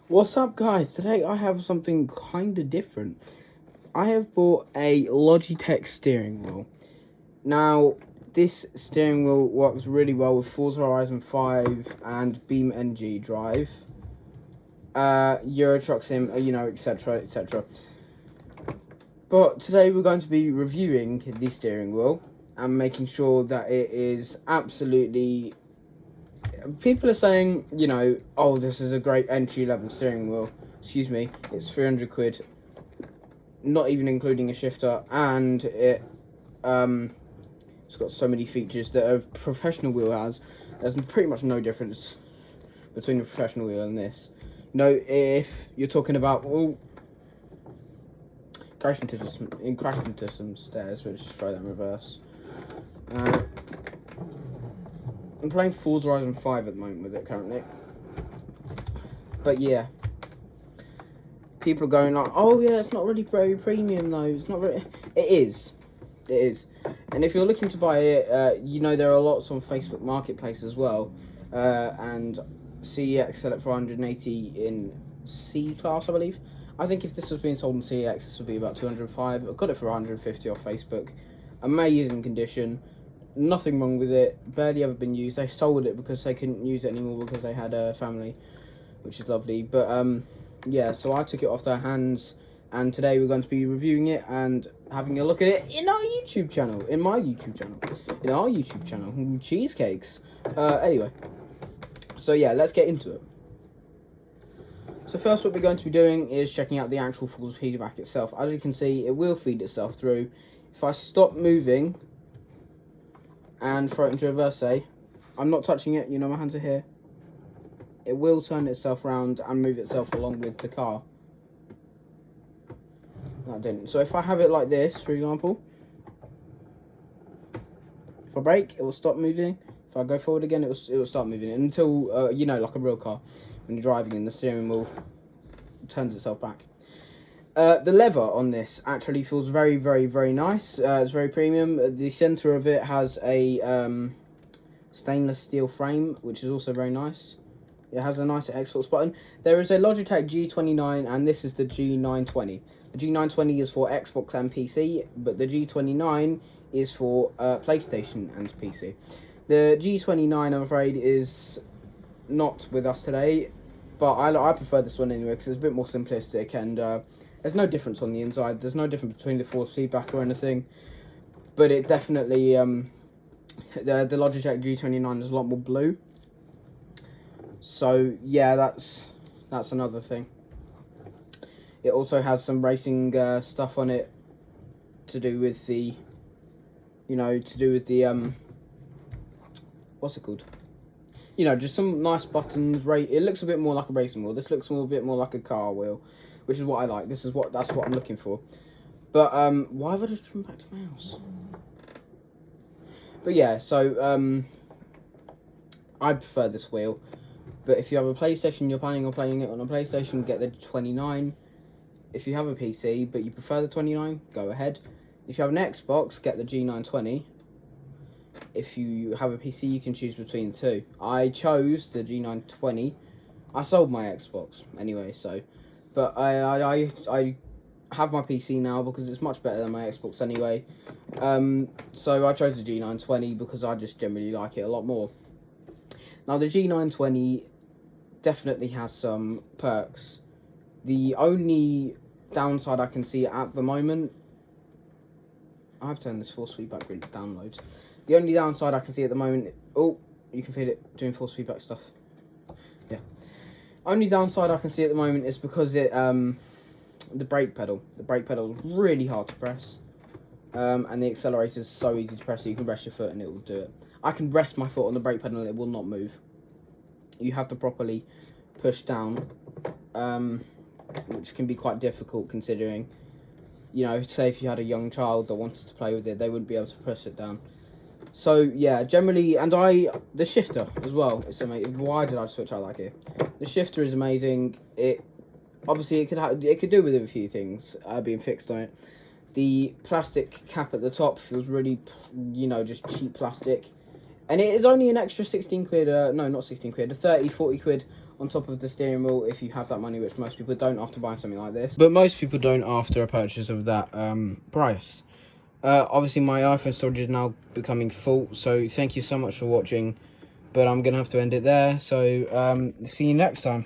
What's up, guys? Today I have something kind of different. I have bought a Logitech steering wheel. Now, this steering wheel works really well with Forza Horizon 5 and Beam NG drive, Euro Truck Sim, etc., etc. But today we're going to be reviewing the steering wheel and making sure that it is absolutely... People are saying, oh, this is a great entry-level steering wheel. Excuse me, it's 300 quid. Not even including a shifter, and it's got so many features that a professional wheel has. There's pretty much no difference between a professional wheel and this. If you're talking about, crashed into some stairs, which just throw that in reverse. I'm playing Forza Horizon 5 at the moment with it currently. But yeah. People are going like, oh yeah, it's not really very premium though. It's not really... It is. It is. And if you're looking to buy it, there are lots on Facebook Marketplace as well. And CEX sell it for 180 in C class, I believe. I think if this was being sold in CEX, this would be about 205. I got it for 150 off Facebook. Amazing condition. Nothing wrong with it. Barely ever been used. They sold it because they couldn't use it anymore because they had a family, which is lovely. But yeah, so I took it off their hands, and today we're going to be reviewing it and having a look at it in our YouTube channel, in our YouTube channel, Cheesecakes. Anyway, so yeah, let's get into it. So first, what we're going to be doing is checking out the actual Forza feedback itself. As you can see, it will feed itself through. If I stop moving and throw it into reverse, say, I'm not touching it, my hands are here, it will turn itself around and move itself along with the car. That didn't. So if I have it like this, for example, if I brake, it will stop moving. If I go forward again, it will start moving until, like a real car, when you're driving and the steering wheel turns itself back. The leather on this actually feels very, very, very nice. It's very premium. The centre of it has a stainless steel frame, which is also very nice. It has a nice Xbox button. There is a Logitech G29, and this is the G920. The G920 is for Xbox and PC, but the G29 is for PlayStation and PC. The G29, I'm afraid, is not with us today, but I prefer this one anyway, because it's a bit more simplistic, and there's no difference on the inside. There's no difference between the force feedback or anything, but it definitely, the Logitech G29 is a lot more blue. So yeah, that's another thing. It also has some racing stuff on it to do with the, what's it called? Just some nice buttons. It looks a bit more like a racing wheel. This looks a bit more like a car wheel, which is what I like. That's what I'm looking for. But why have I just turned back to my house? But yeah, so I prefer this wheel. But if you have a PlayStation, you're planning on playing it on a PlayStation, get the 29. If you have a PC, but you prefer the 29, go ahead. If you have an Xbox, get the G920. If you have a PC, you can choose between the two. I chose the G920. I sold my Xbox anyway, so... But I have my PC now because it's much better than my Xbox anyway. So I chose the G920 because I just generally like it a lot more. Now, the G920 definitely has some perks. The only downside I can see at the moment... I've turned this force feedback really down loads. The only downside I can see at the moment... Oh, you can feel it doing force feedback stuff. Yeah. Only downside I can see at the moment is because it the brake pedal. The brake pedal is really hard to press. And the accelerator is so easy to press that you can rest your foot and it will do it. I can rest my foot on the brake pedal and it will not move. You have to properly push down, which can be quite difficult considering, say if you had a young child that wanted to play with it, they wouldn't be able to push it down. So yeah, generally, and the shifter as well, it's amazing. Why did I switch out like here? The shifter is amazing. It could do with a few things being fixed on it. The plastic cap at the top feels really, just cheap plastic. And it is only an extra 16 quid, no, not 16 quid, 30, 40 quid on top of the steering wheel if you have that money, which most people don't after buying something like this. But most people don't after a purchase of that price. Obviously, my iPhone storage is now becoming full, so thank you so much for watching. But I'm going to have to end it there, so see you next time.